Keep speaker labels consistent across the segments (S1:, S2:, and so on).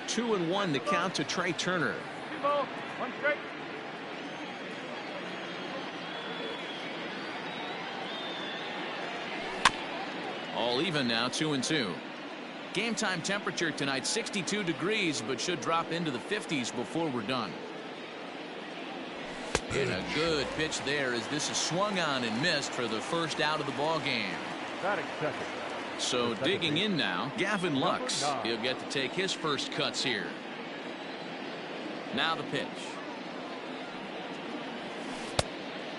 S1: 2-1 to count to Trey Turner.
S2: 2 balls, 1 strike.
S1: All even now, 2-2. Game time temperature tonight 62 degrees, but should drop into the 50s before we're done. And a good pitch there as this is swung on and missed for the first out of the ball game.
S2: Batting second.
S1: So digging in now, Gavin Lux. He'll get to take his first cuts here. Now the pitch.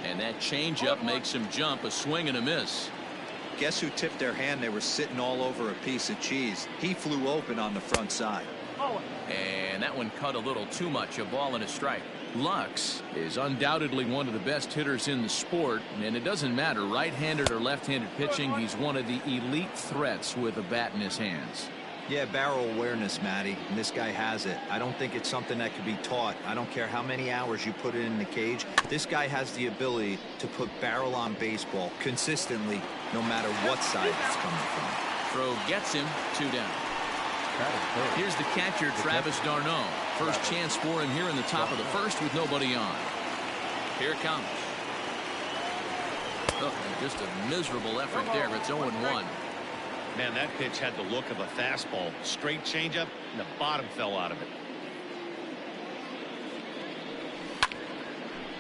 S1: And that changeup makes him jump, a swing and a miss.
S3: Guess who tipped their hand? They were sitting all over a piece of cheese. He flew open on the front side.
S1: And that one cut a little too much, a ball and a strike. Lux is undoubtedly one of the best hitters in the sport, and it doesn't matter right-handed or left-handed pitching, he's one of the elite threats with a bat in his hands.
S3: Yeah, barrel awareness, Matty, and this guy has it. I don't think it's something that can be taught. I don't care how many hours you put it in the cage. This guy has the ability to put barrel on baseball consistently, no matter what side it's coming from.
S1: Throw gets him, 2 down. Here's the catcher, Travis d'Arnaud. First chance for him here in the top of the first with nobody on. Here it comes. Oh, just a miserable effort there. It's 0-1.
S4: Man, that pitch had the look of a fastball. Straight changeup, and the bottom fell out of it.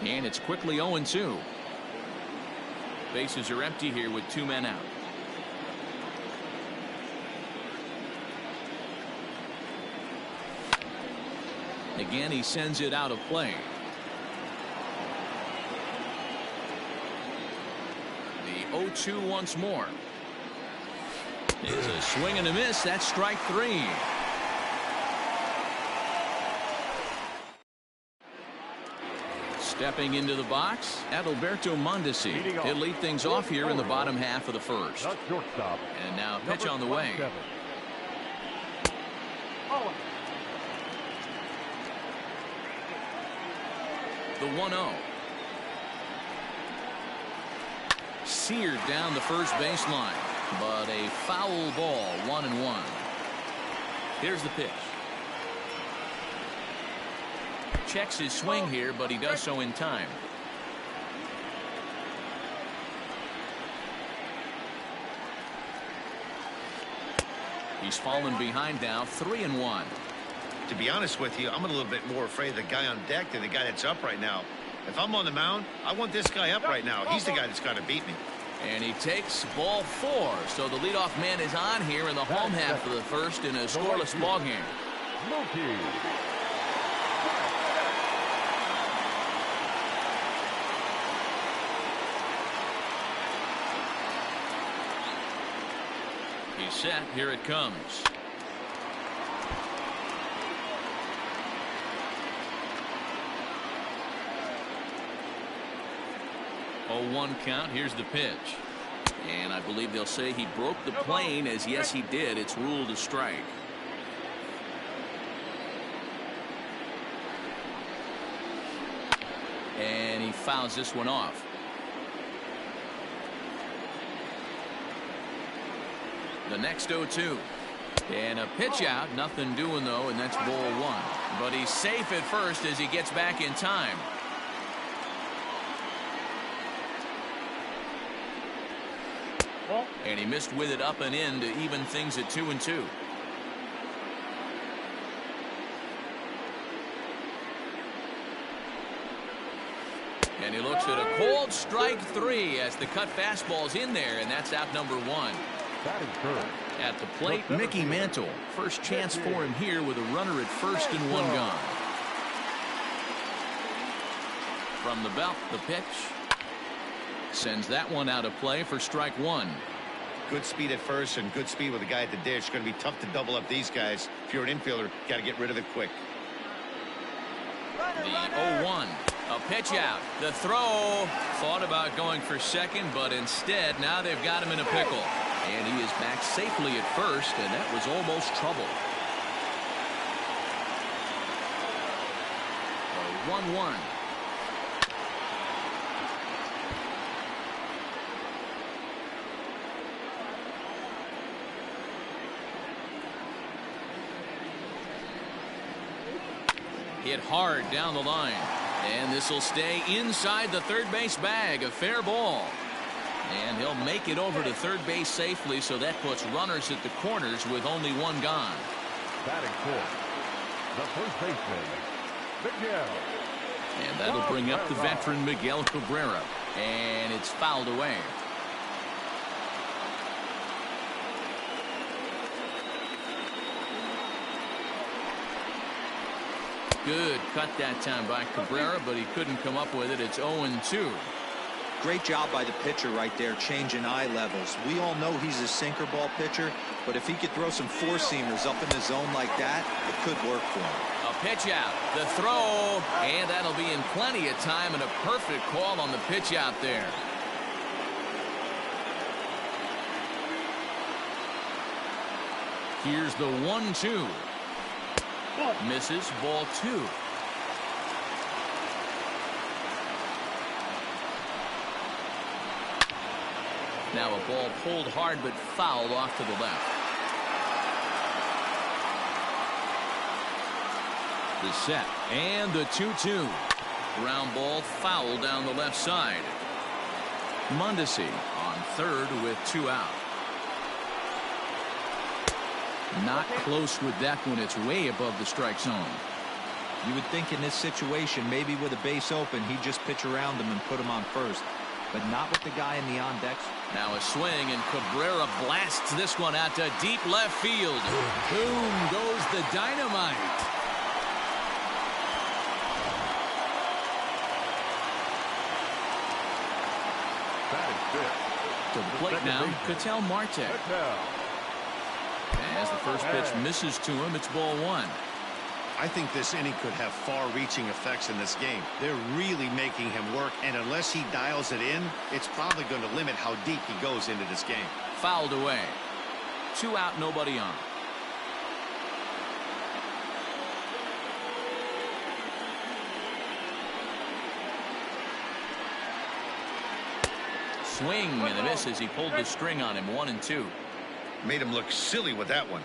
S1: And it's quickly 0-2. Bases are empty here with 2 men out. Again, he sends it out of play. The 0-2 once more. It's a swing and a miss. That's strike 3. Stepping into the box, Adalberto Mondesi. He'll lead things off here in the bottom half of the first. And now pitch on the way. The 1-0. Seared down the first baseline, but a foul ball, 1-1. Here's the pitch. Checks his swing here, but he does so in time. He's fallen behind now, 3-1.
S4: To be honest with you, I'm a little bit more afraid of the guy on deck than the guy that's up right now. If I'm on the mound, I want this guy up right now. He's the guy that's got to beat me.
S1: And he takes ball 4. So the leadoff man is on here in the home half of the first in a scoreless ball game. He's set. Here it comes. Oh, 1 count. Here's the pitch. And I believe they'll say he broke the plane, as yes, he did. It's ruled a strike. And he fouls this one off. The next 0-2. And a pitch out. Nothing doing, though, and that's ball 1. But he's safe at first as he gets back in time. And he missed with it up and in to even things at 2-2. And he looks at a cold strike 3 as the cut fastball's in there, and that's out number 1. At the plate, Mickey Mantle. First chance for him here with a runner at first and 1 gone. From the belt, the pitch. Sends that one out of play for strike 1.
S4: Good speed at first and good speed with the guy at the dish. It's going to be tough to double up these guys. If you're an infielder, got to get rid of it quick.
S1: The 0-1. A pitch out. The throw. Thought about going for second, but instead now they've got him in a pickle. And he is back safely at first, and that was almost trouble. A 1-1. Hit hard down the line. And this will stay inside the third base bag. A fair ball. And he'll make it over to third base safely, so that puts runners at the corners with only one gone.
S2: Batting fourth, the first baseman, Miguel.
S1: And that'll bring up the veteran Miguel Cabrera. And it's fouled away. Good cut that time by Cabrera, but he couldn't come up with it. It's 0-2.
S3: Great job by the pitcher right there, changing eye levels. We all know he's a sinker ball pitcher, but if he could throw some four-seamers up in the zone like that, it could work for him.
S1: A pitch out, the throw, and that'll be in plenty of time, and a perfect call on the pitch out there. Here's the 1-2. Misses, ball 2. Now a ball pulled hard but fouled off to the left. The set and the 2-2. Ground ball foul down the left side. Mondesi on third with 2 out. Not close with that one. It's way above the strike zone.
S3: You would think in this situation, maybe with a base open, he'd just pitch around him and put him on first. But not with the guy in the on-decks.
S1: Now a swing, and Cabrera blasts this one out to deep left field. Boom goes the dynamite.
S2: Batting fifth.
S1: To the plate now, Ketel Marte. As the first pitch misses to him, it's ball 1.
S4: I think this inning could have far-reaching effects in this game. They're really making him work, and unless he dials it in, it's probably going to limit how deep he goes into this game.
S1: Fouled away. 2 out, nobody on. Swing and a miss as he pulled the string on him. 1-2.
S4: Made him look silly with that one.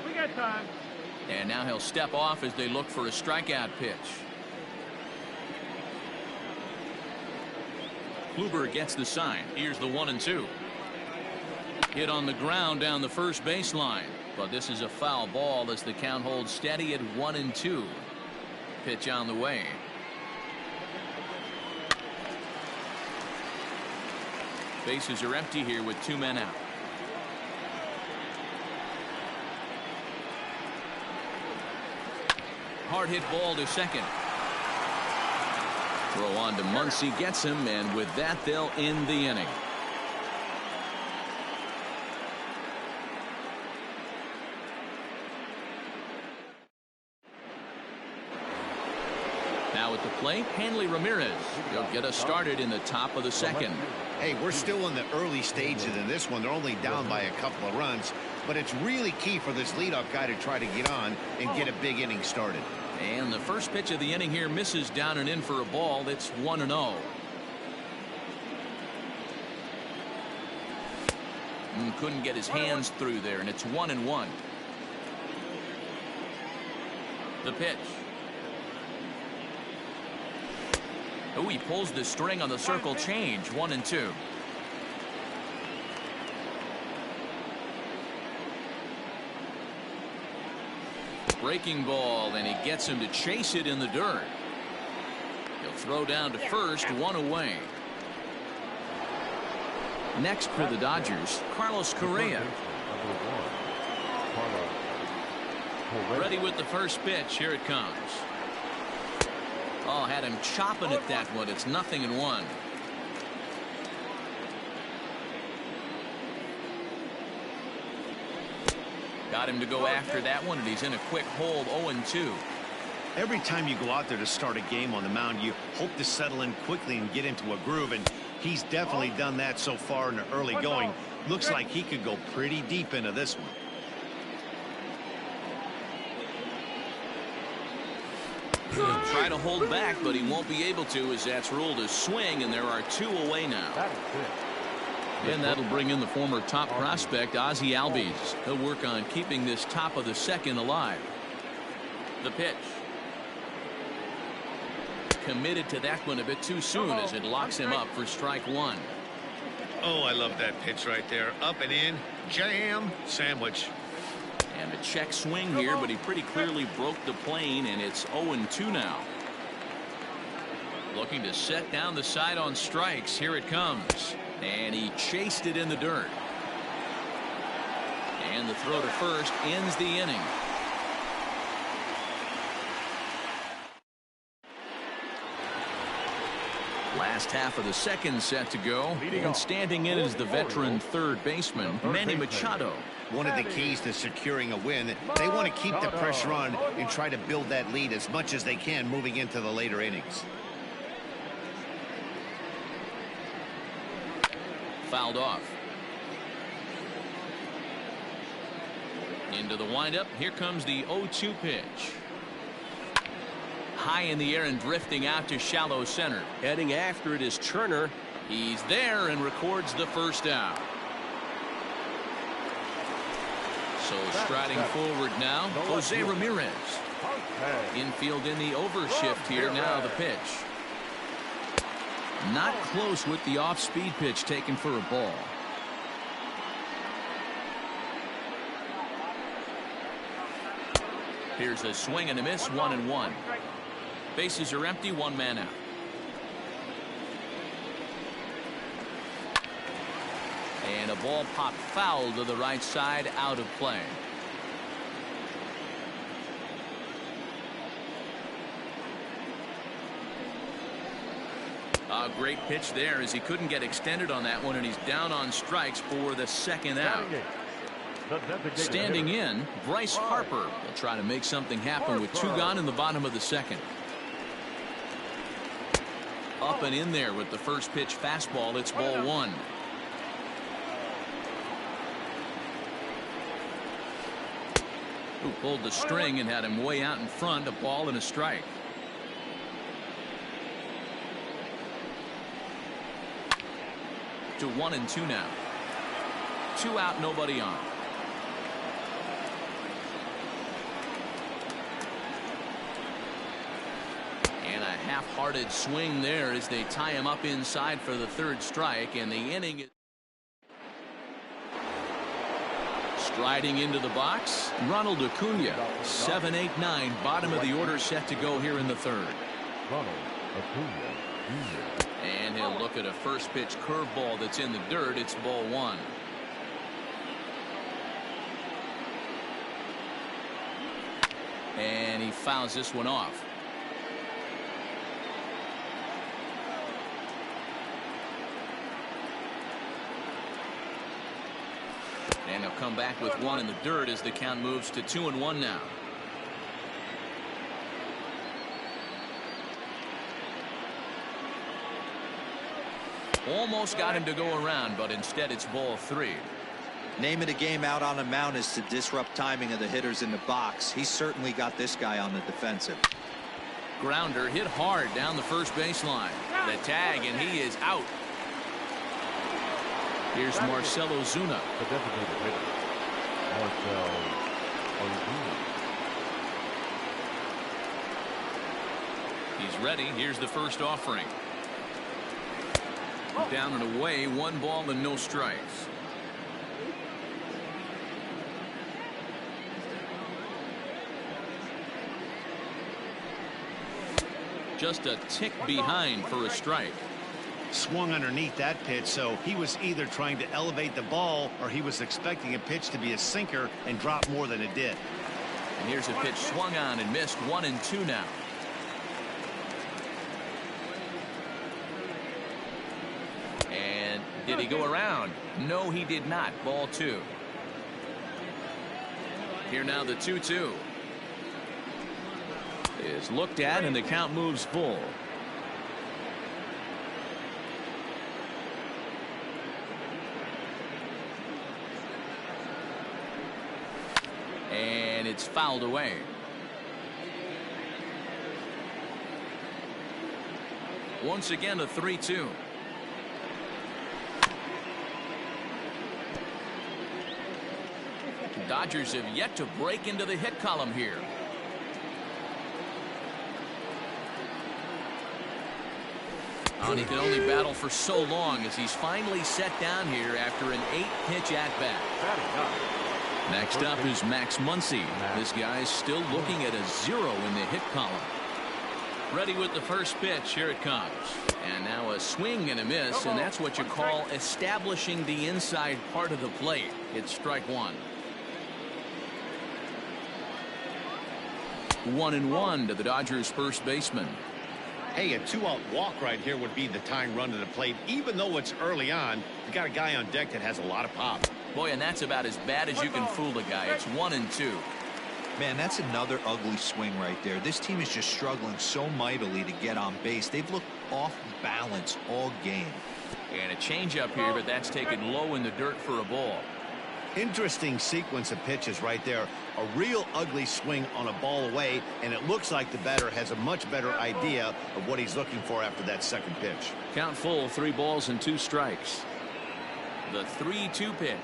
S2: We got time.
S1: And now he'll step off as they look for a strikeout pitch. Kluber gets the sign. Here's the 1-2. Hit on the ground down the first baseline, but this is a foul ball as the count holds steady at 1-2. Pitch on the way. Bases are empty here with 2 men out. Hard hit ball to second. Throw on to Muncy, gets him, and with that they'll end the inning. Now at the plate, Hanley Ramirez. He'll get us started in the top of the second.
S4: Hey, we're still in the early stages in this one. They're only down by a couple of runs, but it's really key for this leadoff guy to try to get on and get a big inning started.
S1: And the first pitch of the inning here misses down and in for a ball. That's 1-0. Couldn't get his hands through there, and it's 1-1. The pitch. Oh, he pulls the string on the circle change. 1-2. Breaking ball, and he gets him to chase it in the dirt. He'll throw down to first, 1 away. Next for the Dodgers, Carlos Correa. Ready with the first pitch. Here it comes. Oh, had him chopping at that one. It's 0-1. Got him to go after that one, and he's in a quick hold. 0-2.
S4: Every time you go out there to start a game on the mound, you hope to settle in quickly and get into a groove, and he's definitely done that so far in the early going. Looks like he could go pretty deep into this one.
S1: He'll try to hold back, but he won't be able to, as that's ruled a swing, and there are 2 away now. And that'll bring in the former top prospect, Ozzie Albies. He'll work on keeping this top of the second alive. The pitch. Committed to that one a bit too soon as it locks him up for strike 1.
S4: Oh, I love that pitch right there. Up and in, jam, sandwich.
S1: And a check swing here, but he pretty clearly broke the plane, and it's 0-2 now. Looking to set down the side on strikes. Here it comes. And he chased it in the dirt. And the throw to first ends the inning. Last half of the second set to go, and standing in is the veteran third baseman, Manny Machado.
S4: One of the keys to securing a win, they want to keep the pressure on and try to build that lead as much as they can moving into the later innings.
S1: Fouled off. Into the windup. Here comes the 0-2 pitch. High in the air and drifting out to shallow center. Heading after it is Turner. He's there and records the first out. So striding forward now, Jose Ramirez. Infield in the overshift here. Now the pitch. Not close with the off-speed pitch taken for a ball. Here's a swing and a miss, 1-1. Bases are empty, 1 man out. And a ball popped foul to the right side, out of play. A great pitch there as he couldn't get extended on that one, and he's down on strikes for the second out. Standing in, Bryce Harper will try to make something happen with 2 gone in the bottom of the second. Up and in there with the first pitch fastball. It's ball 1. Who pulled the string and had him way out in front. A ball and a strike. To 1-2 now. 2 out, nobody on. And a half-hearted swing there as they tie him up inside for the third strike, and the inning is striding into the box. Ronald Acuna, 7-8-9, bottom of the order, set to go here in the third. And he'll look at a first pitch curveball that's in the dirt. It's ball 1. And he fouls this one off. And he'll come back with 1 in the dirt as the count moves to 2-1 now. Almost got him to go around, but instead it's ball 3.
S3: Name of the game out on the mound is to disrupt timing of the hitters in the box. He's certainly got this guy on the defensive.
S1: Grounder hit hard down the first baseline. The tag, and he is out. Here's Marcell Ozuna. He's ready. Here's the first offering. Down and away, 1 ball and no strikes. Just a tick behind for a strike.
S4: Swung underneath that pitch, so he was either trying to elevate the ball or he was expecting a pitch to be a sinker and drop more than it did.
S1: And here's a pitch swung on and missed. 1-2 now. And did he go around? No, he did not. Ball 2. Here now the 2-2 is looked at, and the count moves full. And it's fouled away. Once again, a 3-2. Dodgers have yet to break into the hit column here. And he can only battle for so long as he's finally set down here after an 8-pitch at-bat. Next up is Max Muncy. This guy's still looking at a 0 in the hit column. Ready with the first pitch. Here it comes. And now a swing and a miss, and that's what you call establishing the inside part of the plate. It's strike one. 1-1 to the Dodgers first baseman.
S4: Hey, a 2-out walk right here would be the tying run to the plate. Even though it's early on, you got a guy on deck that has a lot of pop.
S1: Boy, and that's about as bad as you can fool a guy. It's 1-2.
S3: Man, that's another ugly swing right there. This team is just struggling so mightily to get on base. They've looked off balance all game.
S1: And a changeup here, but that's taken low in the dirt for a ball.
S4: Interesting sequence of pitches right there. A real ugly swing on a ball away, and it looks like the batter has a much better idea of what he's looking for after that second pitch.
S1: Count full, 3 balls and 2 strikes. The 3-2 pitch.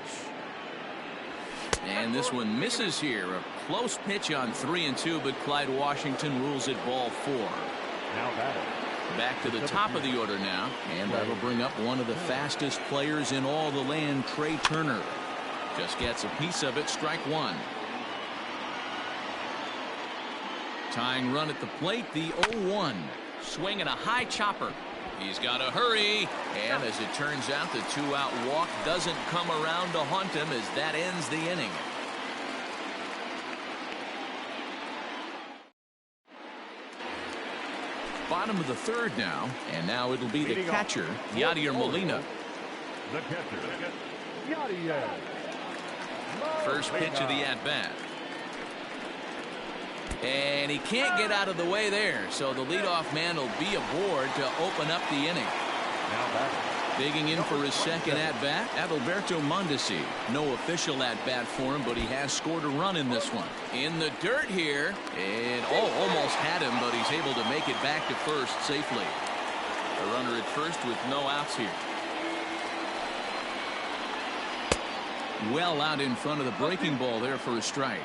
S1: And this one misses here. A close pitch on 3-2, but Clyde Washington rules it ball 4.
S2: Now batting.
S1: Back to the top of the order now, and that'll bring up one of the fastest players in all the land, Trey Turner. Just gets a piece of it, strike one. Tying run at the plate, the 0-1. Swinging a high chopper. He's got to hurry. And as it turns out, the 2-out walk doesn't come around to haunt him as that ends the inning. Bottom of the third now, and now it'll be the catcher, Yadier Molina.
S2: The catcher, Yadier.
S1: First pitch of the at-bat. And he can't get out of the way there, so the leadoff man will be aboard to open up the inning.
S2: Now batting.
S1: Digging in for his second at-bat, Adalberto Mondesi. No official at-bat for him, but he has scored a run in this one. In the dirt here, and almost had him, but he's able to make it back to first safely. A runner at first with no outs here. Well out in front of the breaking ball there for a strike.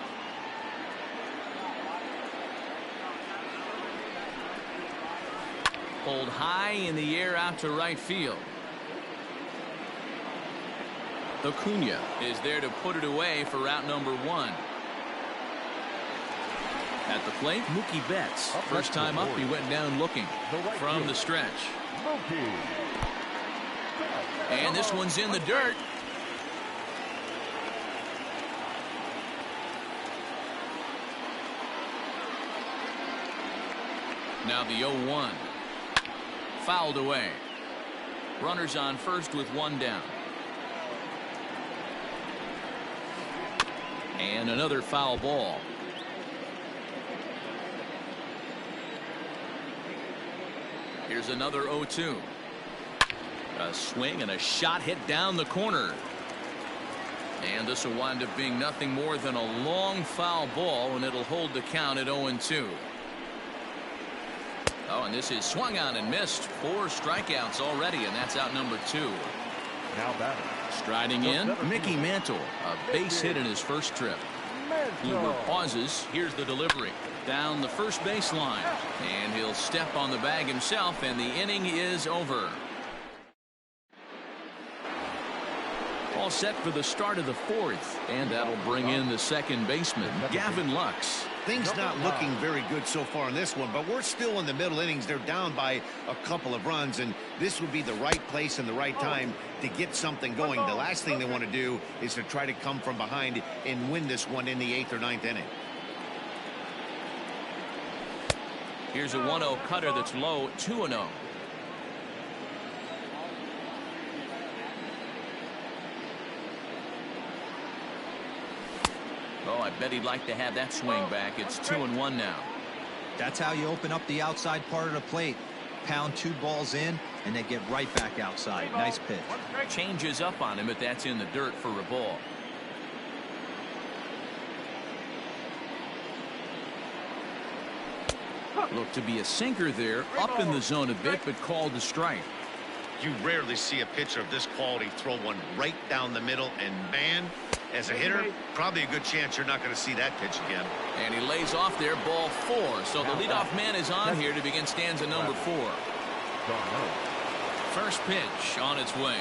S1: Pulled high in the air out to right field. Acuna is there to put it away for route number 1. At the plate, Mookie Betts. First time up, he went down looking from the stretch. And this one's in the dirt. Now the 0-1. Fouled away. Runners on first with 1 down. And another foul ball. Here's another 0-2. A swing and a shot hit down the corner. And this will wind up being nothing more than a long foul ball, and it'll hold the count at 0-2. Oh, and this is swung on and missed. 4 strikeouts already, and that's out number 2.
S2: Now batting.
S1: Striding in, Mickey Mantle. A base hit in his first trip. Kluber pauses. Here's the delivery. Down the first baseline. And he'll step on the bag himself, and the inning is over. All set for the start of the 4th. And that'll bring in the second baseman, Gavin Lux.
S4: Things not looking very good so far in this one, but we're still in the middle innings. They're down by a couple of runs, and this would be the right place and the right time to get something going. The last thing they want to do is to try to come from behind and win this one in the 8th or 9th inning.
S1: Here's a 1-0 cutter that's low, 2-0. Oh, I bet he'd like to have that swing back. It's 2-1 now.
S3: That's how you open up the outside part of the plate. Pound 2 balls in, and they get right back outside. Nice pitch.
S1: Changes up on him, but that's in the dirt for a ball. Looked to be a sinker there, up in the zone a bit, but called a strike.
S4: You rarely see a pitcher of this quality throw one right down the middle, and man, as a hitter, probably a good chance you're not going to see that pitch again.
S1: And he lays off there, ball 4. So the leadoff man is on here to begin stanza number 4. First pitch on its way.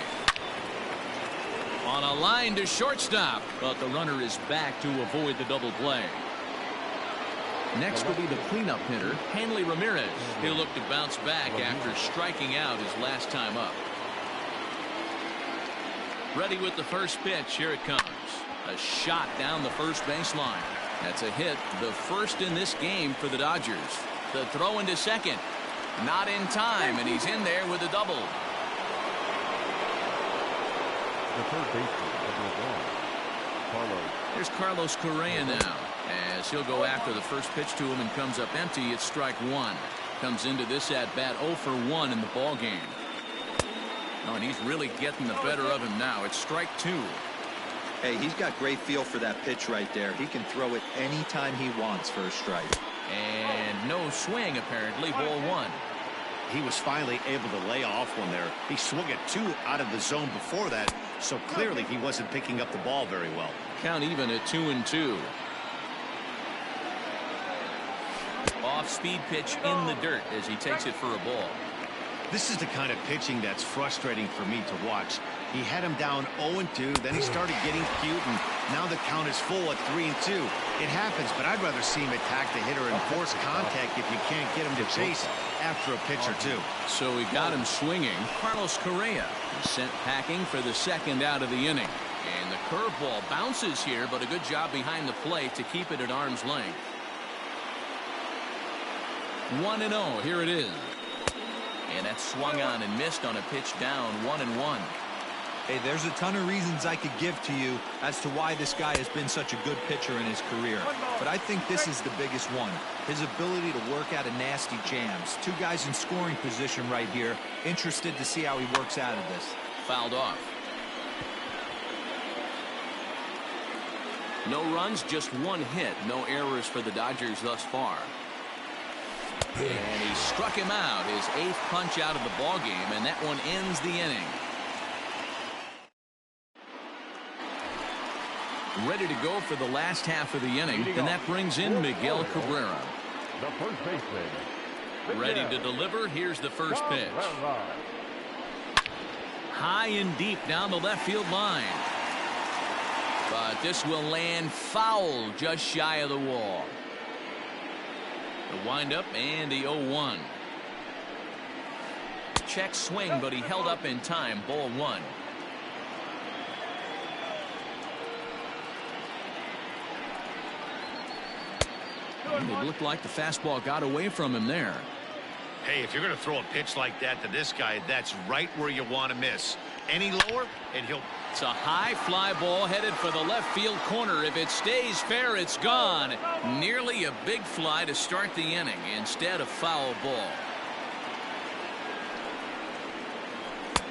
S1: On a line to shortstop, but the runner is back to avoid the double play. Next will be the cleanup hitter, Hanley Ramirez. He'll look to bounce back after striking out his last time up. Ready with the first pitch. Here it comes. A shot down the first baseline. That's a hit, the first in this game for the Dodgers. The throw into second. Not in time, and he's in there with a double.
S2: The third baseman of the ball, Carlos.
S1: Here's Carlos Correa now, as he'll go after the first pitch to him and comes up empty. It's strike 1. Comes into this at bat 0 for 1 in the ball game. Oh, and he's really getting the better of him now. It's strike 2.
S3: Hey, he's got great feel for that pitch right there. He can throw it anytime he wants for a strike.
S1: And no swing, apparently. Ball 1.
S4: He was finally able to lay off one there. He swung at 2 out of the zone before that, so clearly he wasn't picking up the ball very well.
S1: Count even at 2-2. Off-speed pitch in the dirt as he takes it for a ball.
S4: This is the kind of pitching that's frustrating for me to watch. He had him down 0-2, then he started getting cute, and now the count is full at 3-2. It happens, but I'd rather see him attack the hitter and force contact if you can't get him to chase after a pitch or 2.
S1: So we got him swinging. Carlos Correa is sent packing for the second out of the inning. And the curveball bounces here, but a good job behind the plate to keep it at arm's length. 1-0. Here it is. And that's swung on and missed on a pitch down. 1-1.
S3: Hey, there's a ton of reasons I could give to you as to why this guy has been such a good pitcher in his career. But I think this is the biggest one. His ability to work out of nasty jams. 2 guys in scoring position right here. Interested to see how he works out of this.
S1: Fouled off. No runs, just 1 hit. No errors for the Dodgers thus far. And he struck him out, his 8th punch out of the ball game, and that one ends the inning. Ready to go for the last half of the inning, and that brings in Miguel Cabrera.
S2: The first baseman.
S1: Ready to deliver. Here's the first pitch. High and deep down the left field line. But this will land foul just shy of the wall. The windup and the 0-1. Check swing, but he held up in time. Ball 1. And it looked like the fastball got away from him there.
S4: Hey, if you're going to throw a pitch like that to this guy, that's right where you want to miss. Any lower, and he'll...
S1: It's a high fly ball headed for the left field corner. If it stays fair, it's gone. Nearly a big fly to start the inning. Instead, a foul ball.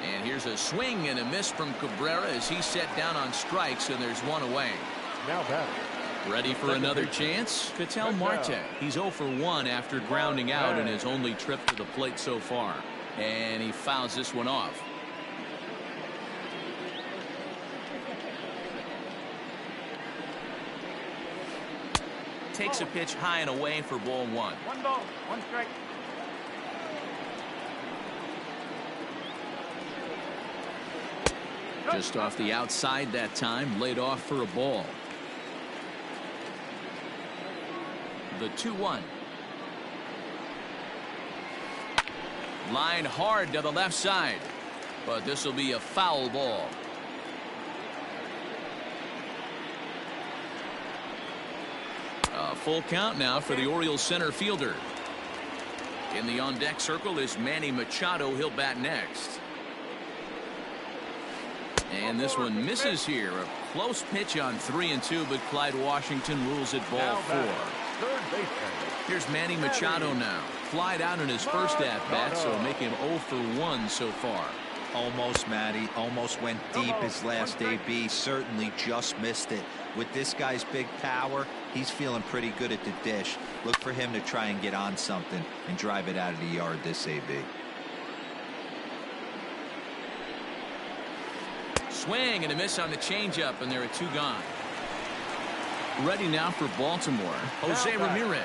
S1: And here's a swing and a miss from Cabrera as he's set down on strikes, and there's 1 away.
S2: Now batting.
S1: Ready for another chance? Ketel Marte. He's 0 for 1 after grounding out in his only trip to the plate so far. And he fouls this one off. Takes a pitch high and away for ball 1.
S5: 1 ball, 1 strike.
S1: Just off the outside that time, laid off for a ball. The 2-1. Line hard to the left side, but this will be a foul ball. A full count now for the Orioles center fielder. In the on-deck circle is Manny Machado. He'll bat next. And this one misses here. A close pitch on 3-2, but Clyde Washington rules it ball 4.
S2: Third baseman.
S1: Here's Manny Machado now. Flied out in his first at-bat, so make him 0 for 1 so far.
S3: Almost, Matty. Almost went deep his last AB. Certainly just missed it. With this guy's big power, he's feeling pretty good at the dish. Look for him to try and get on something and drive it out of the yard this AB.
S1: Swing and a miss on the changeup, and there are 2 gone. Ready now for Baltimore, Jose Ramirez,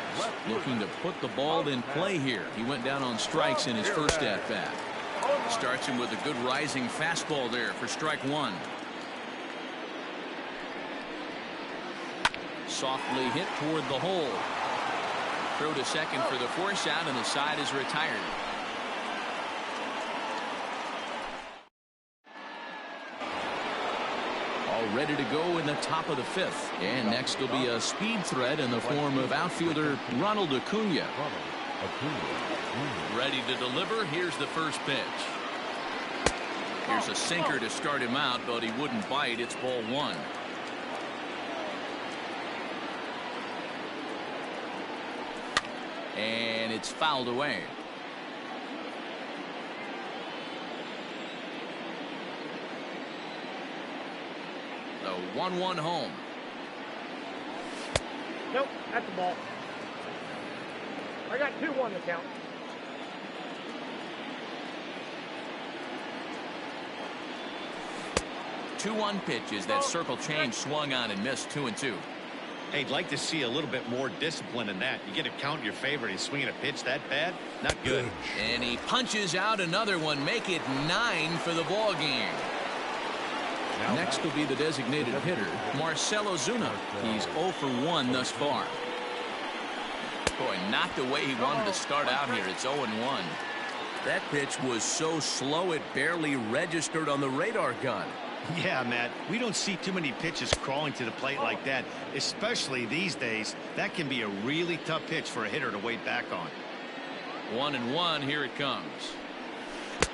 S1: looking to put the ball in play here. He went down on strikes in his first at-bat. Starts him with a good rising fastball there for strike 1. Softly hit toward the hole. Throw to second for the force out, and the side is retired. All ready to go in the top of the 5th. And next will be a speed threat in the form of outfielder Ronald Acuna. Ready to deliver. Here's the first pitch. Here's a sinker to start him out, but he wouldn't bite. It's ball 1. And it's fouled away. The 1-1 home.
S5: Nope, that's the ball. I got 2-1 to count.
S1: Two-one pitches. That circle change swung on and missed. 2-2.
S4: Hey, I'd like to see a little bit more discipline in that. You get a count in your favor and he's swinging a pitch that bad? Not good.
S1: And he punches out another one. Make it 9 for the ball game. Next will be the designated hitter, Marcell Ozuna. He's 0 for 1 thus far. Boy, not the way he wanted to start out here. It's 0-1. That pitch was so slow it barely registered on the radar gun.
S4: Yeah, Matt, we don't see too many pitches crawling to the plate like that, especially these days. That can be a really tough pitch for a hitter to wait back on.
S1: 1-1. Here it comes.
S5: 2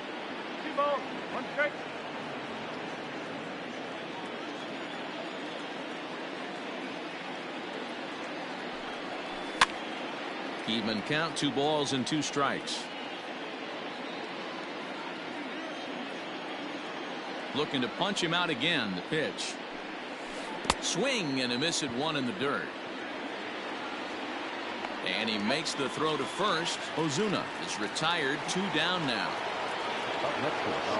S5: balls, 1 strike.
S1: Even count. 2 balls and 2 strikes. Looking to punch him out again. The pitch. Swing and a miss at 1 in the dirt. And he makes the throw to first. Ozuna is retired. 2 down now.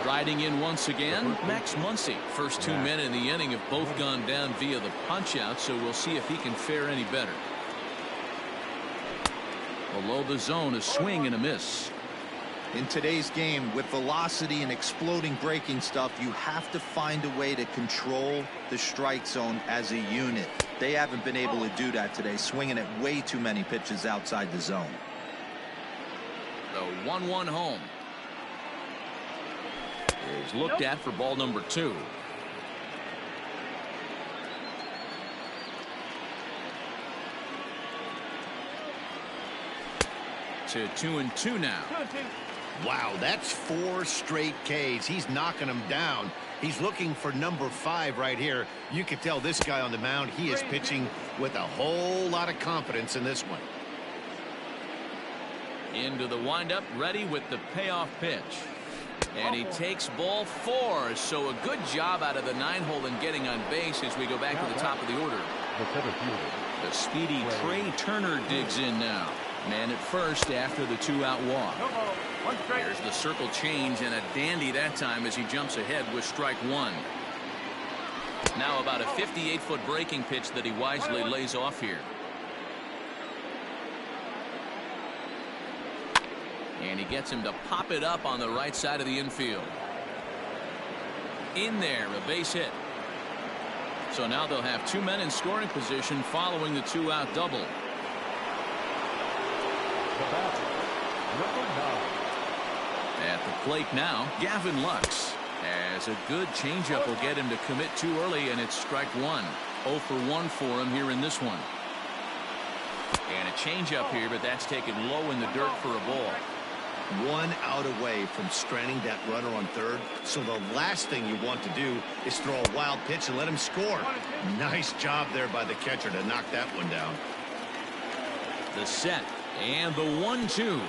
S1: Riding in once again, Max Muncy. First 2 men in the inning have both gone down via the punch out, so we'll see if he can fare any better. Below the zone, a swing and a miss.
S3: In today's game, with velocity and exploding breaking stuff, you have to find a way to control the strike zone as a unit. They haven't been able to do that today, swinging at way too many pitches outside the zone.
S1: The 1-1 home is looked at for ball number 2. To 2-2 now.
S5: 2-2.
S4: Wow, that's 4 straight Ks. He's knocking them down. He's looking for number 5 right here. You can tell this guy on the mound, he is pitching with a whole lot of confidence in this one.
S1: Into the windup, ready with the payoff pitch. And he takes ball 4. So a good job out of the 9-hole in getting on base as we go back to the top of the order. The speedy Trey Turner digs in now. Man at first after the 2-out walk. There's the circle change, and a dandy that time as he jumps ahead with strike 1. Now about a 58-foot breaking pitch that he wisely lays off here. And he gets him to pop it up on the right side of the infield. In there, a base hit. So now they'll have 2 men in scoring position following the 2-out double. At the plate now, Gavin Lux. As a good changeup will get him to commit too early, and it's strike 1. 0 for 1 for him here in this one. And a changeup here, but that's taken low in the dirt for a ball.
S4: 1 out away from stranding that runner on third. So the last thing you want to do is throw a wild pitch and let him score. Nice job there by the catcher to knock that one down.
S1: The set and the 1-2.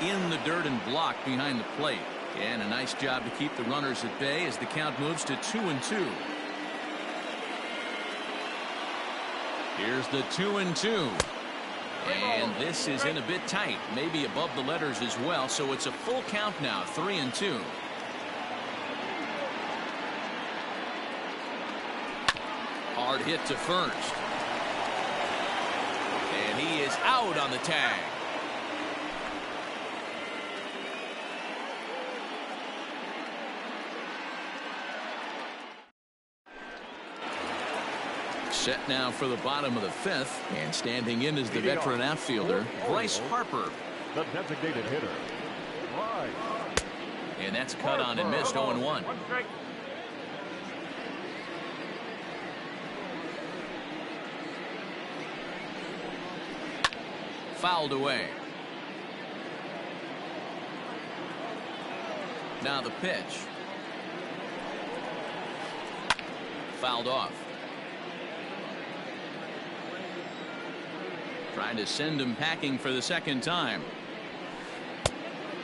S1: In the dirt and blocked behind the plate. And a nice job to keep the runners at bay as the count moves to 2-2. Here's the 2-2. And this is in a bit tight, maybe above the letters as well, so it's a full count now, 3-2. Hard hit to first. And he is out on the tag. Set now for the bottom of the fifth, and standing in is the veteran outfielder, Bryce Harper.
S2: The designated hitter. Right.
S1: And that's cut on and missed, 0-1. Fouled away. Now the pitch. Fouled off. Trying to send him packing for the second time.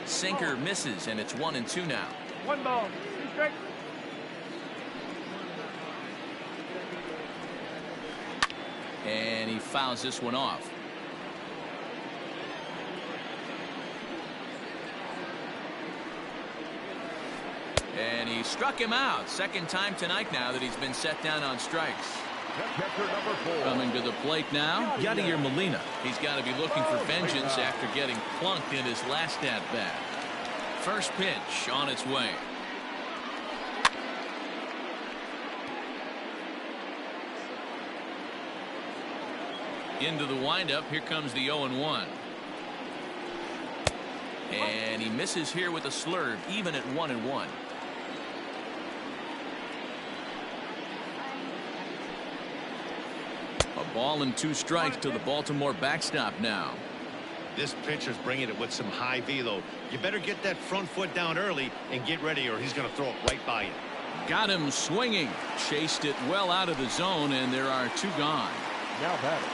S1: Sinker misses, and it's 1-2 now.
S5: 1 ball, 2 strikes.
S1: And he fouls this one off. And he struck him out. Second time tonight now that he's been set down on strikes. Coming to the plate now, Yadier Molina. He's got to be looking for vengeance after getting plunked in his last at-bat. First pitch on its way. Into the windup. Here comes the 0-1. And he misses here with a slurve, even at 1-1. A ball and 2 strikes to the Baltimore backstop now.
S4: This pitcher's bringing it with some high velo. You better get that front foot down early and get ready, or he's going to throw it right by you.
S1: Got him swinging. Chased it well out of the zone, and there are 2 gone.
S2: Now batting.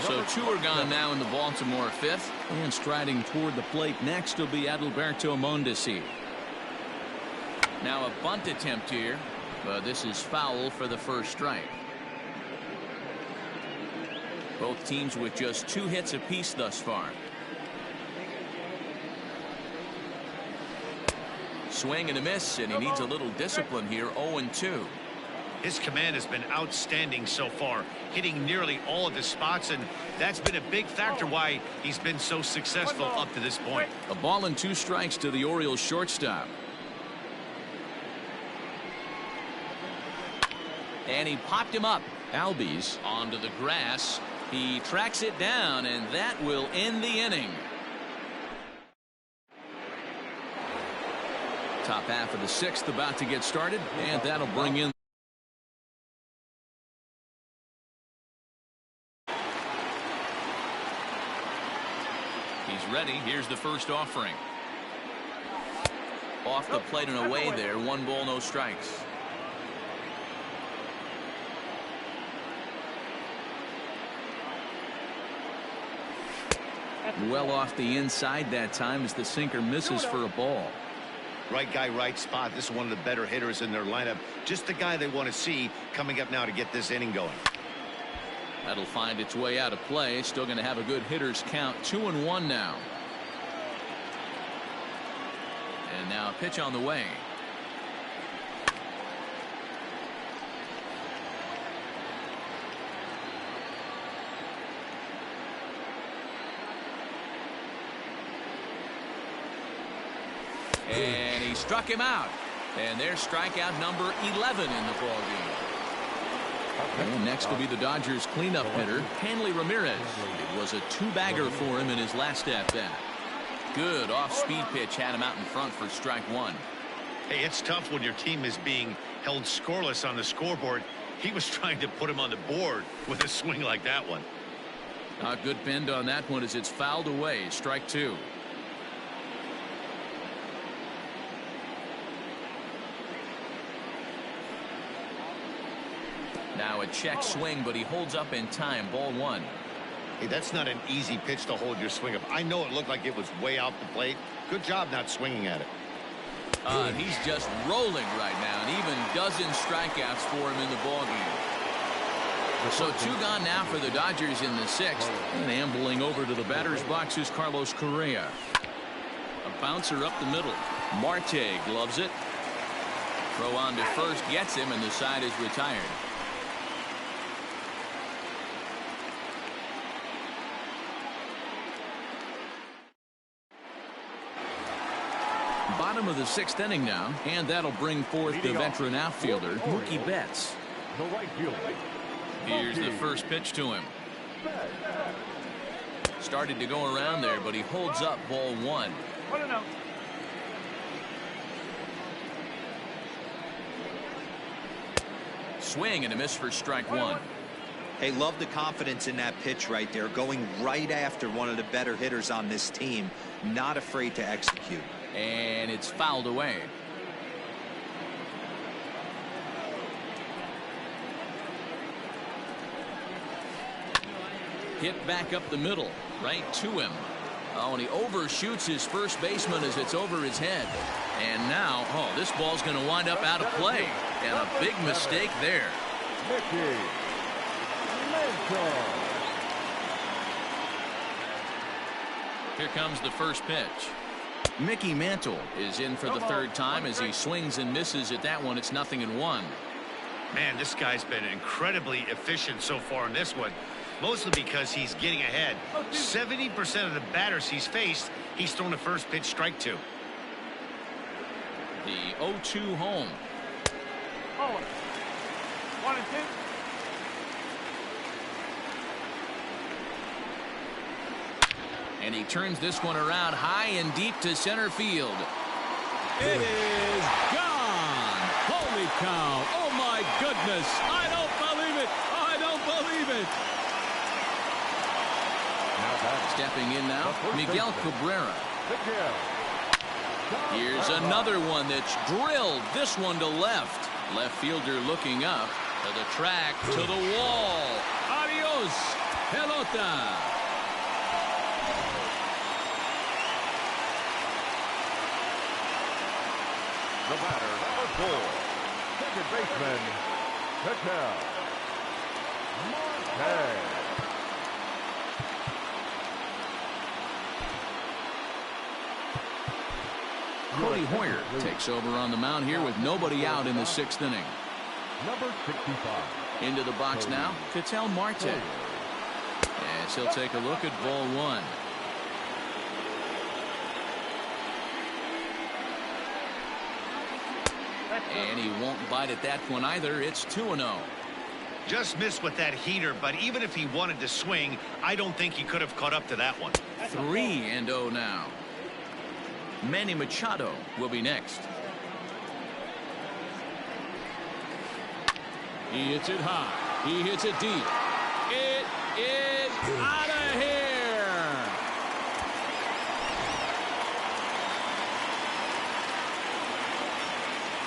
S1: So 2 are gone now in the Baltimore fifth. And striding toward the plate next will be Adalberto Mondesi. Now a bunt attempt here, but this is foul for the first strike. Both teams with just 2 hits apiece thus far. Swing and a miss, and he needs a little discipline here. 0-2.
S4: His command has been outstanding so far, hitting nearly all of his spots, and that's been a big factor why he's been so successful up to this point.
S1: A ball and 2 strikes to the Orioles shortstop. And he popped him up. Albies onto the grass. He tracks it down, and that will end the inning. Top half of the 6th about to get started, and that'll bring in he's ready. Here's the first offering. Off the plate and away there. 1 ball, no strikes. Well off the inside that time as the sinker misses for a ball.
S4: Right guy, right spot. This is one of the better hitters in their lineup. Just the guy they want to see coming up now to get this inning going.
S1: That'll find its way out of play. Still going to have a good hitter's count. 2-1 now. And now a pitch on the way. And he struck him out. And there's strikeout number 11 in the ballgame. And next will be the Dodgers cleanup hitter, Hanley Ramirez. It was a 2-bagger for him in his last at-bat. Good off-speed pitch had him out in front for strike 1.
S4: Hey, it's tough when your team is being held scoreless on the scoreboard. He was trying to put him on the board with a swing like that one.
S1: A good bend on that one as it's fouled away. Strike 2. Now a check swing, but he holds up in time. Ball 1.
S4: Hey, that's not an easy pitch to hold your swing up. I know it looked like it was way out the plate. Good job not swinging at it.
S1: And he's just rolling right now, and even dozen strikeouts for him in the ballgame. So 2 gone now for the Dodgers in the 6th. And ambling over to the batter's box is Carlos Correa. A bouncer up the middle. Marte gloves it. Throw on to first gets him, and the side is retired. Bottom of the 6th inning now, and that'll bring forth the veteran outfielder, Mookie Betts.
S2: The right fielder.
S1: Here's the first pitch to him. Started to go around there, but he holds up ball 1.
S5: 1-0.
S1: Swing and a miss for strike 1.
S3: Hey, love the confidence in that pitch right there, going right after one of the better hitters on this team, not afraid to execute.
S1: And it's fouled away. Hit back up the middle, right to him. Oh, and he overshoots his first baseman as it's over his head. And now, oh, this ball's going to wind up out of play. And a big mistake there.
S2: Mickey Mantle.
S1: Here comes the first pitch. Mickey Mantle is in for the 3rd time as he swings and misses at that one. It's 0-1.
S4: Man, this guy's been incredibly efficient so far in this one. Mostly because he's getting ahead. 70% of the batters he's faced, he's thrown a first pitch strike to.
S1: The 0-2 home.
S5: 1 and 2.
S1: And he turns this one around high and deep to center field. It is gone. Holy cow. Oh, my goodness. I don't believe it. I don't believe it. Stepping in now, Miguel Cabrera. Here's another one that's drilled. This one to left. Left fielder looking up to the track, to the wall. Adios, pelota.
S2: The batter, number 4. Second baseman, Marte.
S1: Cody Hoyer takes over on the mound here with nobody out in the 6th inning.
S2: Number 65.
S1: Into the box now, Ketel Marte. Yes, he'll take a look at ball 1. And he won't bite at that one either. It's 2-0.
S4: Just missed with that heater, but even if he wanted to swing, I don't think he could have caught up to that one.
S1: 3-0 now. Manny Machado will be next. He hits it high. He hits it deep. It is out of here.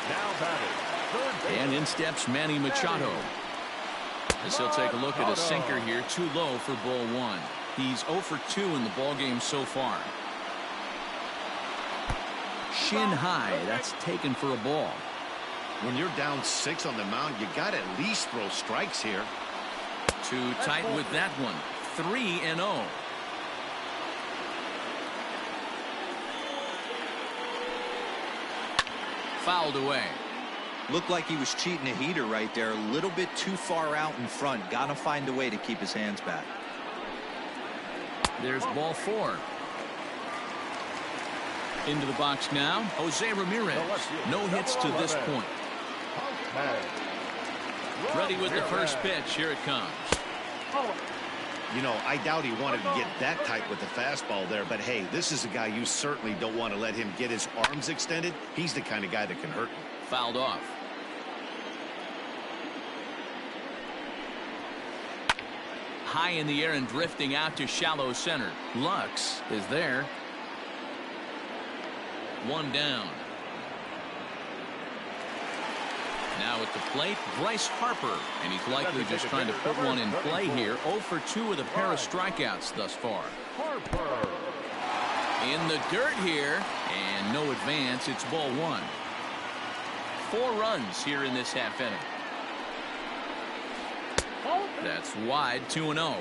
S2: Now batting.
S1: And in steps Manny Machado. As he'll take a look at a sinker here, too low for ball 1. He's 0 for 2 in the ballgame so far. Shin high, that's taken for a ball.
S4: When you're down 6 on the mound, you got to at least throw strikes here.
S1: Too tight with that one. 3-0. Fouled away.
S3: Looked like he was cheating a heater right there. A little bit too far out in front. Got to find a way to keep his hands back.
S1: There's ball 4. Into the box now, Jose Ramirez. No hits to this point. Ready with the first pitch. Here it comes.
S4: You know, I doubt he wanted to get that tight with the fastball there, but hey, this is a guy you certainly don't want to let him get his arms extended. He's the kind of guy that can hurt you.
S1: Fouled off. High in the air and drifting out to shallow center. Lux is there. 1 down. Now at the plate, Bryce Harper, and he's likely just trying to put one in play here. 0 for 2 with a pair of strikeouts thus far.
S2: Harper.
S1: In the dirt here, and no advance. It's ball one. 4 runs here in this half inning. That's wide, 2-0.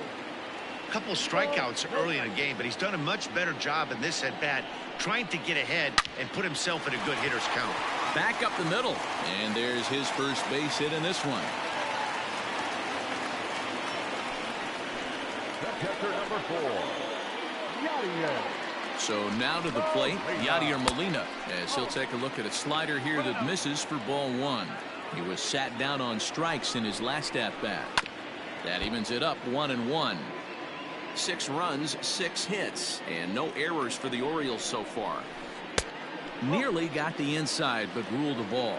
S4: Couple strikeouts early in the game, but he's done a much better job in this at bat, trying to get ahead and put himself in a good hitter's count.
S1: Back up the middle, and there's his first base hit in this one.
S2: The catcher, number 4, Yadier.
S1: So now to the plate, Yadier Molina, as he'll take a look at a slider here that misses for ball one. He was sat down on strikes in his last at-bat. That evens it up 1-1. 6 runs, 6 hits, and no errors for the Orioles so far. Nearly got the inside, but ruled the ball.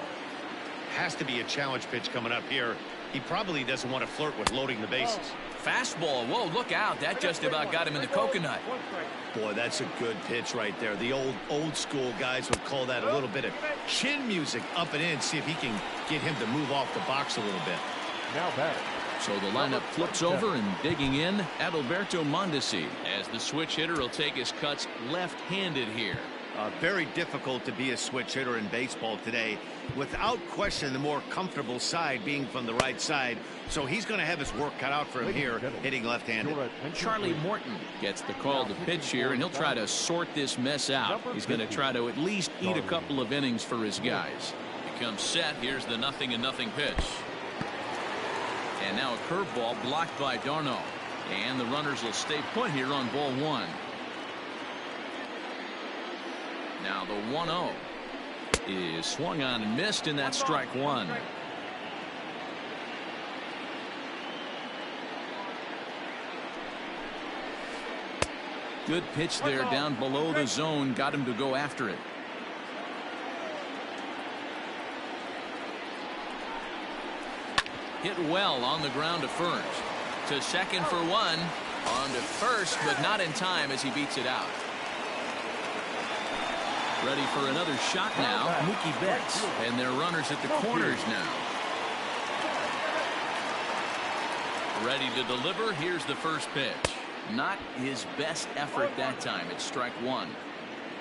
S4: Has to be a challenge pitch coming up here. He probably doesn't want to flirt with loading the bases.
S1: Fastball. Whoa, look out. That just about got him in the coconut.
S3: Boy, that's a good pitch right there. The old school guys would call that a little bit of
S4: Chin music up and in. See if he can get him to move off the box a little bit.
S2: Now batting.
S1: So the lineup flips over, and digging in, Adalberto Mondesi, as the switch hitter will take his cuts left-handed here.
S4: Very difficult to be a switch hitter in baseball today. Without question, the more comfortable side being from the right side. So he's going to have his work cut out for him here, hitting left-handed.
S1: Charlie Morton gets the call to pitch here, and he'll try to sort this mess out. He's going to try to at least eat a couple of innings for his guys. He comes set. Here's the 0-0 pitch. And now a curveball blocked by Darno. And the runners will stay put here on ball one. Now the 1-0 is swung on and missed, and that's strike one. Good pitch there down below the zone. Got him to go after it. Hit well on the ground to first. To second for one. On to first, but not in time as he beats it out. Ready for another shot now, Mookie Betts. And their runners at the corners now. Ready to deliver. Here's the first pitch. Not his best effort that time. It's strike one.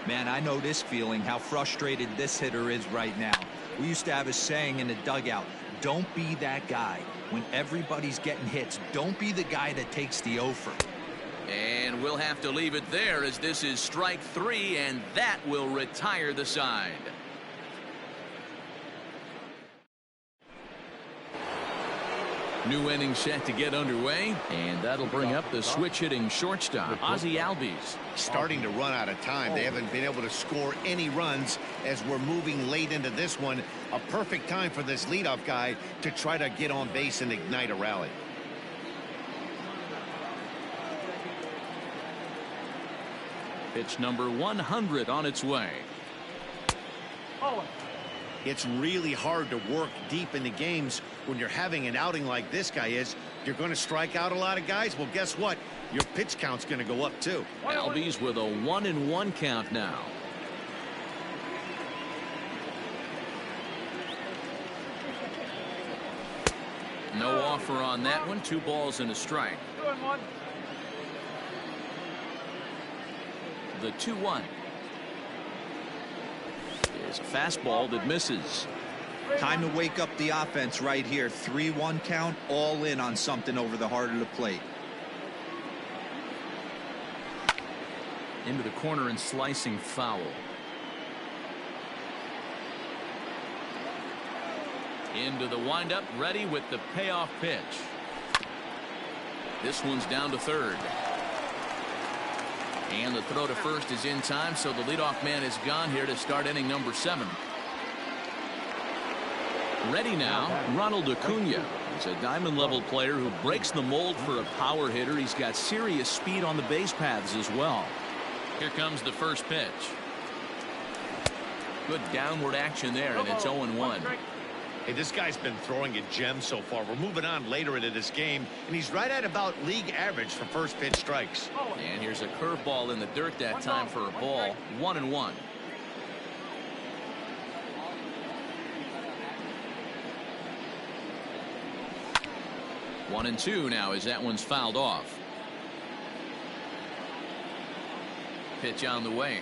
S3: Man, I know this feeling, how frustrated this hitter is right now. We used to have a saying in the dugout, don't be that guy. When everybody's getting hits, don't be the guy that takes the offer.
S1: And we'll have to leave it there, as this is strike three, and that will retire the side. New inning set to get underway, and that'll bring up the switch-hitting shortstop, Ozzie Albies.
S4: Starting to run out of time. They haven't been able to score any runs as we're moving late into this one. A perfect time for this leadoff guy to try to get on base and ignite a rally.
S1: Pitch number 100 on its way.
S4: It's really hard to work deep into games when you're having an outing like this guy is. You're going to strike out a lot of guys. Well, guess what? Your pitch count's going to go up too.
S1: Albies with a 1-1 count now. No offer on that one. 2 balls and a strike.
S5: 2-1.
S1: The 2-1 is a fastball that misses.
S3: Time to wake up the offense right here. 3-1 count, all in on something over the heart of the plate.
S1: Into the corner and slicing foul. Into the windup, ready with the payoff pitch. This one's down to third. And the throw to first is in time, so the leadoff man is gone here to start inning number 7. Ready now, Ronald Acuna. He's a diamond-level player who breaks the mold for a power hitter. He's got serious speed on the base paths as well. Here comes the first pitch. Good downward action there, and it's 0-1.
S4: Hey, this guy's been throwing a gem so far. We're moving on later into this game, and he's right at about league average for first pitch strikes.
S1: And here's a curveball in the dirt that time for a ball. 1-1. One and two now as that one's fouled off. Pitch on the way.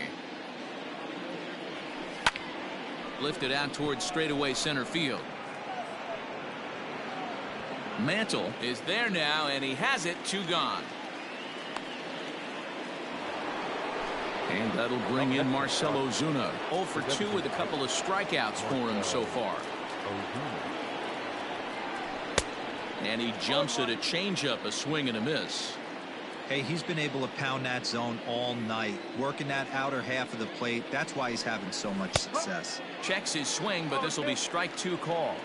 S1: Lifted out towards straightaway center field. Mantle is there now, and he has it. 2 gone. And that'll bring in Marcell Ozuna. 0 for 2 with a couple of strikeouts for him so far. And he jumps at a changeup, a swing and a miss.
S3: Hey, he's been able to pound that zone all night, working that outer half of the plate. That's why he's having so much success.
S1: Checks his swing, but this will be strike 2 call.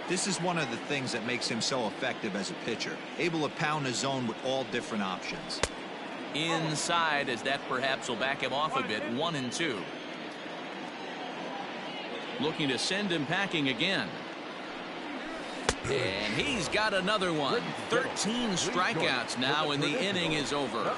S3: This is one of the things that makes him so effective as a pitcher, able to pound the zone with all different options.
S1: Inside, as that perhaps will back him off a bit. 1-2. Looking to send him packing again. And he's got another one. 13 strikeouts now, and the inning is over.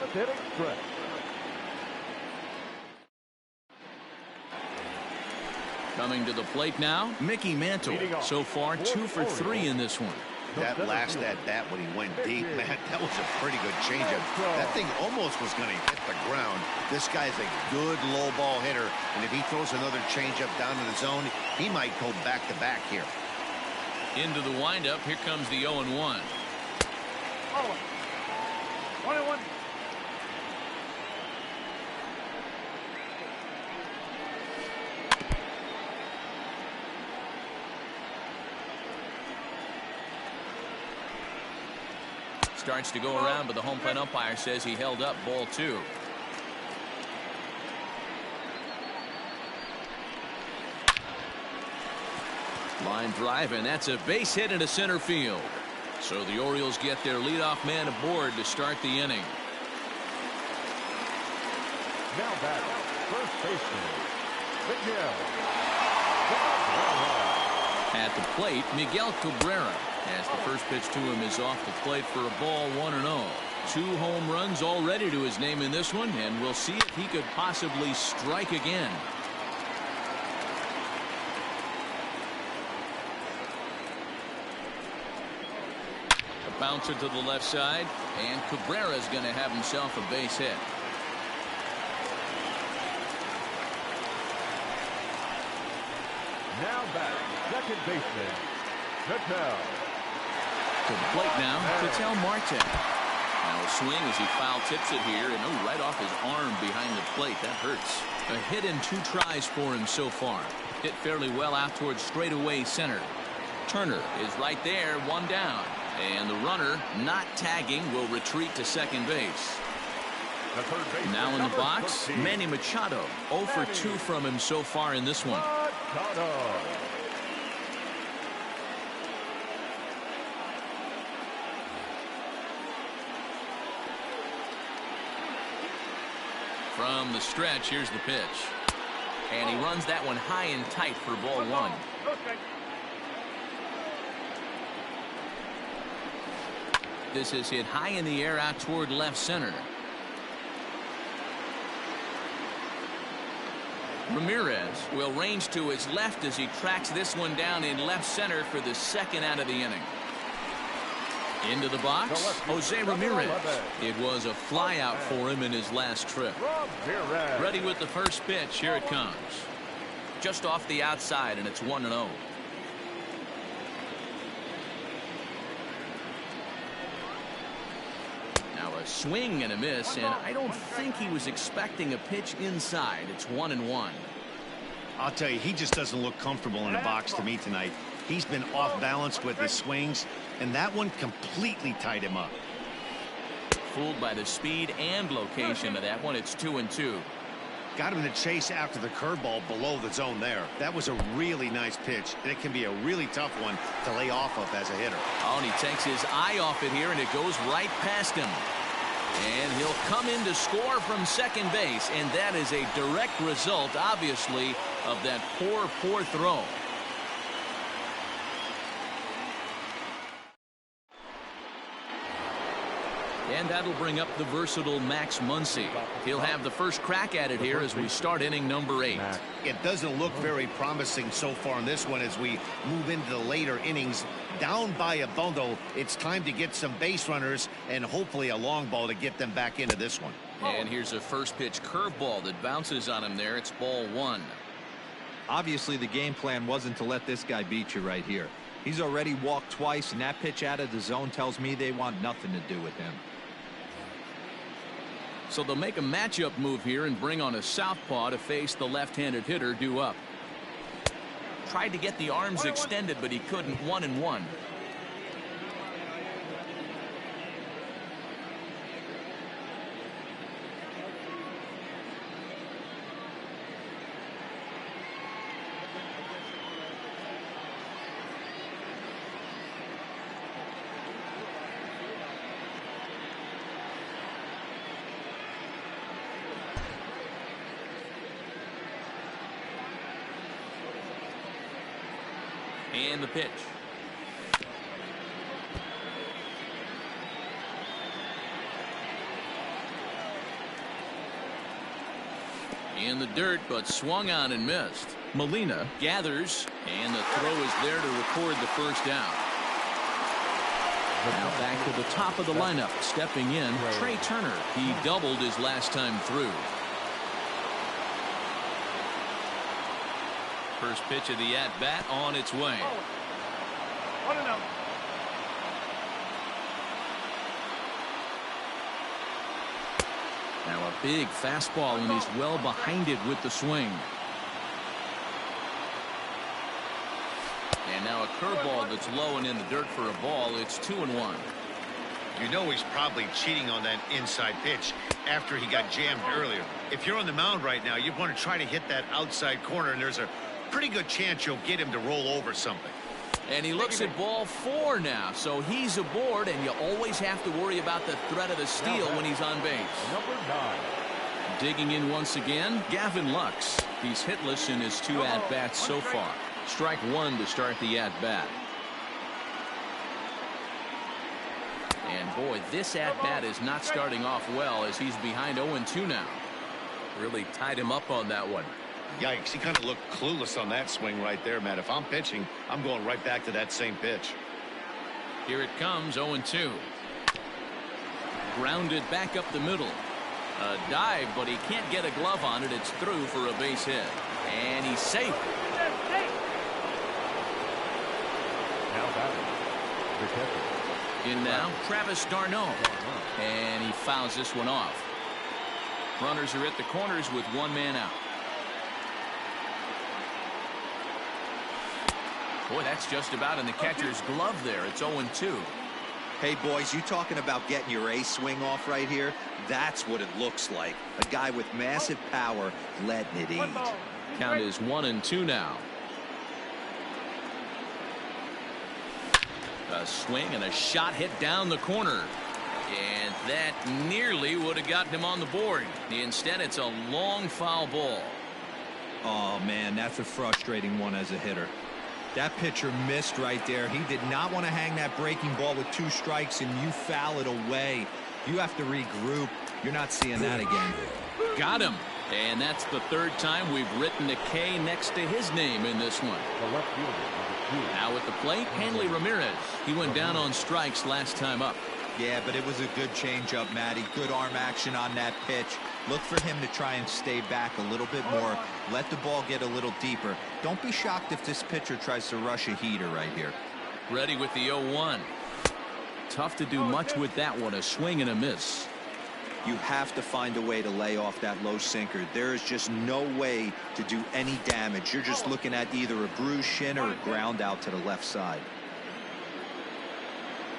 S1: Coming to the plate now, Mickey Mantle. So far, 2 for 3 in this one.
S4: That last at-bat when he went deep, man, that was a pretty good changeup. That thing almost was going to hit the ground. This guy's a good low ball hitter, and if he throws another changeup down to the zone, he might go back-to-back here.
S1: Into the windup, here comes the 0-1.
S5: 1-1.
S1: Starts to go around, but the home plate umpire says he held up. Ball 2. Line drive, and that's a base hit into center field. So the Orioles get their leadoff man aboard to start the inning.
S2: Now back, first baseman, Miguel.
S1: At the plate, Miguel Cabrera, as the first pitch to him is off the plate for a ball. 1-0. 2 home runs already to his name in this one, and we'll see if he could possibly strike again. A bouncer to the left side, and Cabrera's going to have himself a base hit.
S2: Now back, second baseman, Ketel.
S1: To the plate now, Ketel Marte. Now a swing as he foul tips it here, and right off his arm behind the plate. That hurts. A hit in 2 tries for him so far. Hit fairly well out towards straightaway center. Turner is right there, 1 down. And the runner, not tagging, will retreat to second base. Now in the box, Manny Machado. 0 for 2 from him so far in this one. From the stretch, here's the pitch. And he runs that one high and tight for ball 1. This is hit high in the air out toward left center. Ramirez will range to his left as he tracks this one down in left center for the second out of the inning. Into the box, Jose Ramirez. It was a fly out for him in his last trip. Ready with the first pitch. Here it comes. Just off the outside, and it's 1-0. Now a swing and a miss, and I don't think he was expecting a pitch inside. It's 1-1.
S4: I'll tell you, he just doesn't look comfortable in the box to me tonight. He's been off balance with his swings, and that one completely tied him up.
S1: Fooled by the speed and location of that one. It's 2-2.
S4: Got him to chase after the curveball below the zone there. That was a really nice pitch, and it can be a really tough one to lay off of as a hitter.
S1: Oh, and he takes his eye off it here, and it goes right past him. And he'll come in to score from second base, and that is a direct result, obviously, of that poor throw. And that'll bring up the versatile Max Muncy. He'll have the first crack at it here as we start inning number 8.
S4: It doesn't look very promising so far in this one as we move into the later innings. Down by a bundle, it's time to get some base runners and hopefully a long ball to get them back into this one.
S1: And here's a first pitch curveball that bounces on him there. It's ball one.
S3: Obviously, the game plan wasn't to let this guy beat you right here. He's already walked twice, and that pitch out of the zone tells me they want nothing to do with him.
S1: So they'll make a matchup move here and bring on a southpaw to face the left-handed hitter due up. Tried to get the arms extended, but he couldn't. 1-1. And the pitch. In the dirt, but swung on and missed. Molina gathers, and the throw is there to record the first down. Now back to the top of the lineup. Stepping in, Trey Turner. He doubled his last time through. First pitch of the at-bat on its way.
S5: 1-0.
S1: Now a big fastball, and he's well behind it with the swing. And now a curveball that's low and in the dirt for a ball. It's 2-1.
S4: You know he's probably cheating on that inside pitch after he got jammed earlier. If you're on the mound right now, you want to try to hit that outside corner, and there's a pretty good chance you'll get him to roll over something.
S1: And he looks at ball 4 now, so he's aboard, and you always have to worry about the threat of the steal when he's on base.
S2: Number 9.
S1: Digging in once again, Gavin Lux. He's hitless in his 2 at-bats so far. Strike 1 to start the at-bat. And boy, this at-bat is not starting off well as he's behind 0-2 now. Really tied him up on that one.
S4: Yikes, he kind of looked clueless on that swing right there, Matt. If I'm pitching, I'm going right back to that same pitch.
S1: Here it comes, 0-2. Grounded back up the middle. A dive, but he can't get a glove on it. It's through for a base hit. And he's safe.
S2: Now batting, the catcher.
S1: In now, Travis d'Arnaud. And he fouls this one off. Runners are at the corners with 1 man out. Boy, that's just about in the catcher's glove there. It's 0-2.
S3: Hey, boys, you talking about getting your ace swing off right here? That's what it looks like. A guy with massive power letting it eat.
S1: Count is 1-2 now. A swing and a shot hit down the corner. And that nearly would have gotten him on the board. Instead, it's a long foul ball.
S3: Oh, man, that's a frustrating one as a hitter. That pitcher missed right there. He did not want to hang that breaking ball with 2 strikes, and you foul it away. You have to regroup. You're not seeing that again.
S1: Got him. And that's the 3rd time we've written a K next to his name in this one.
S2: The left fielder, number 2.
S1: Now at the plate, Hanley Ramirez. He went down on strikes last time up.
S3: Yeah, but it was a good changeup, Matty. Good arm action on that pitch. Look for him to try and stay back a little bit more. Let the ball get a little deeper. Don't be shocked if this pitcher tries to rush a heater right here.
S1: Ready with the 0-1. Tough to do much with that one. A swing and a miss.
S3: You have to find a way to lay off that low sinker. There is just no way to do any damage. You're just looking at either a bruised shin or a ground out to the left side.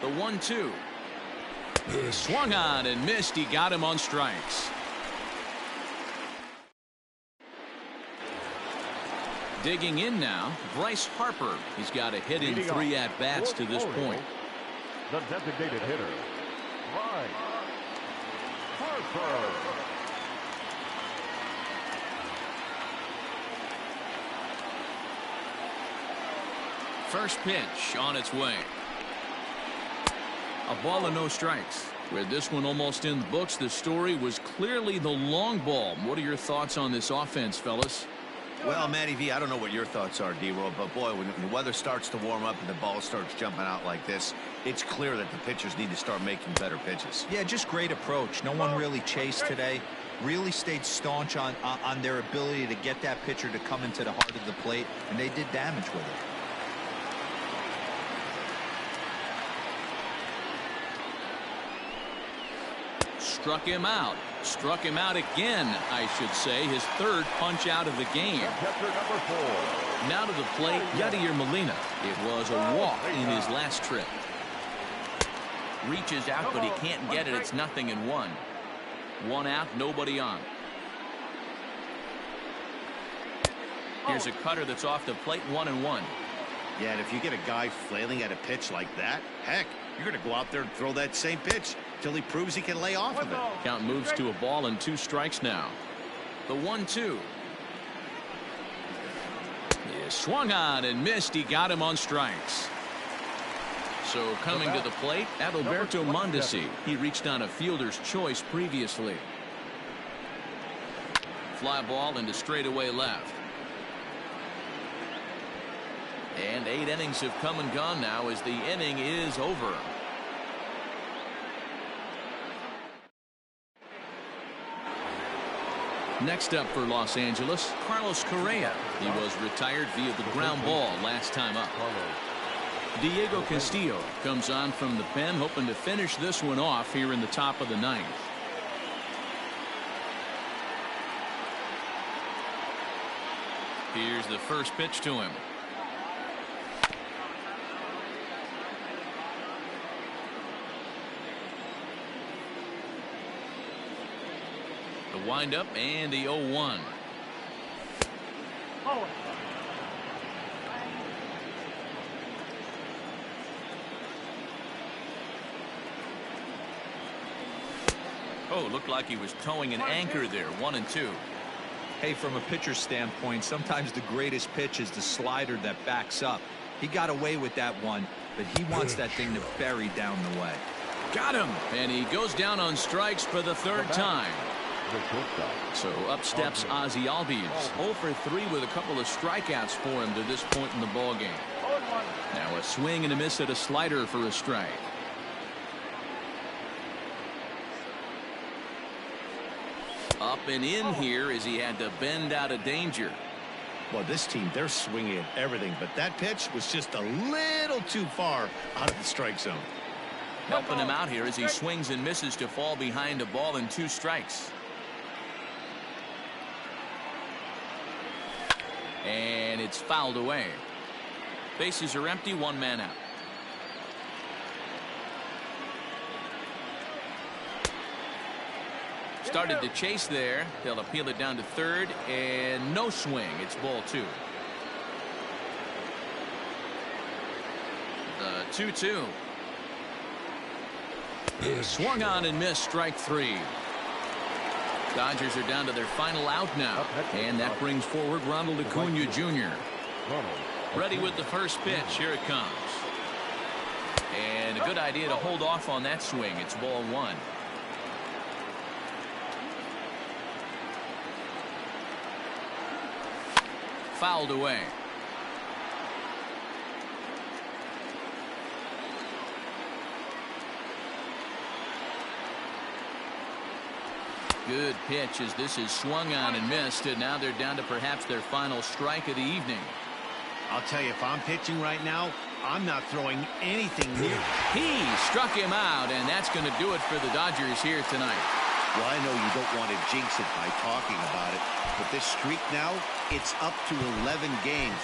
S1: The 1-2. Swung on and missed. He got him on strikes. Digging in now, Bryce Harper. He's got a hit in 3 at-bats to this point.
S2: The designated hitter, Bryce Harper.
S1: First pitch on its way. A ball and no strikes. With this one almost in the books, the story was clearly the long ball. What are your thoughts on this offense, fellas?
S4: Well, Matty V, I don't know what your thoughts are, D-Roll, but boy, when the weather starts to warm up and the ball starts jumping out like this, it's clear that the pitchers need to start making better pitches.
S3: Yeah, just great approach. No one really chased today. Really stayed staunch on their ability to get that pitcher to come into the heart of the plate, and they did damage with it.
S1: Struck him out. Struck him out again, I should say. His third punch out of the game.
S2: Catcher number 4.
S1: Now to the plate, Yadier Molina. It was a walk in his last trip. Reaches out, but he can't get it. It's 0-1. 1 out, nobody on. Here's a cutter that's off the plate, 1-1.
S4: Yeah, and if you get a guy flailing at a pitch like that, heck, you're going to go out there and throw that same pitch till he proves he can lay off of it.
S1: Count moves to a ball and 2 strikes now. The 1-2. He swung on and missed. He got him on strikes. So coming to the plate, Adalberto Mondesi. He reached on a fielder's choice previously. Fly ball into straightaway left. And 8 innings have come and gone now as the inning is over. Next up for Los Angeles, Carlos Correa. He was retired via the ground ball last time up. Diego Castillo comes on from the pen, hoping to finish this one off here in the top of the 9th. Here's the first pitch to him. The windup and the 0-1. Oh, looked like he was towing an anchor there. 1-2.
S3: Hey, from a pitcher's standpoint, sometimes the greatest pitch is the slider that backs up. He got away with that one, but he wants that thing to bury down the way.
S1: Got him, and he goes down on strikes for the 3rd time. So up steps Ozzie Albies. 0 for 3 with a couple of strikeouts for him to this point in the ball game. Now a swing and a miss at a slider for a strike. Up and in here as he had to bend out of danger.
S4: Well, this team, they're swinging at everything, but that pitch was just a little too far out of the strike zone.
S1: Helping him out here as he swings and misses to fall behind a ball and 2 strikes. And it's fouled away. Bases are empty, 1 man out. Started to chase there. They'll appeal it down to 3rd, and no swing. It's ball 2. The 2-2. Swung on and missed. Strike 3. Dodgers are down to their final out now, and that brings forward Ronald Acuna Jr. Ready with the first pitch. Here it comes. And a good idea to hold off on that swing. It's ball 1. Fouled away. Good pitch as this is swung on and missed, and now they're down to perhaps their final strike of the evening.
S4: I'll tell you, if I'm pitching right now, I'm not throwing anything near.
S1: He struck him out, and that's going to do it for the Dodgers here tonight.
S4: Well, I know you don't want to jinx it by talking about it, but this streak now, it's up to 11 games.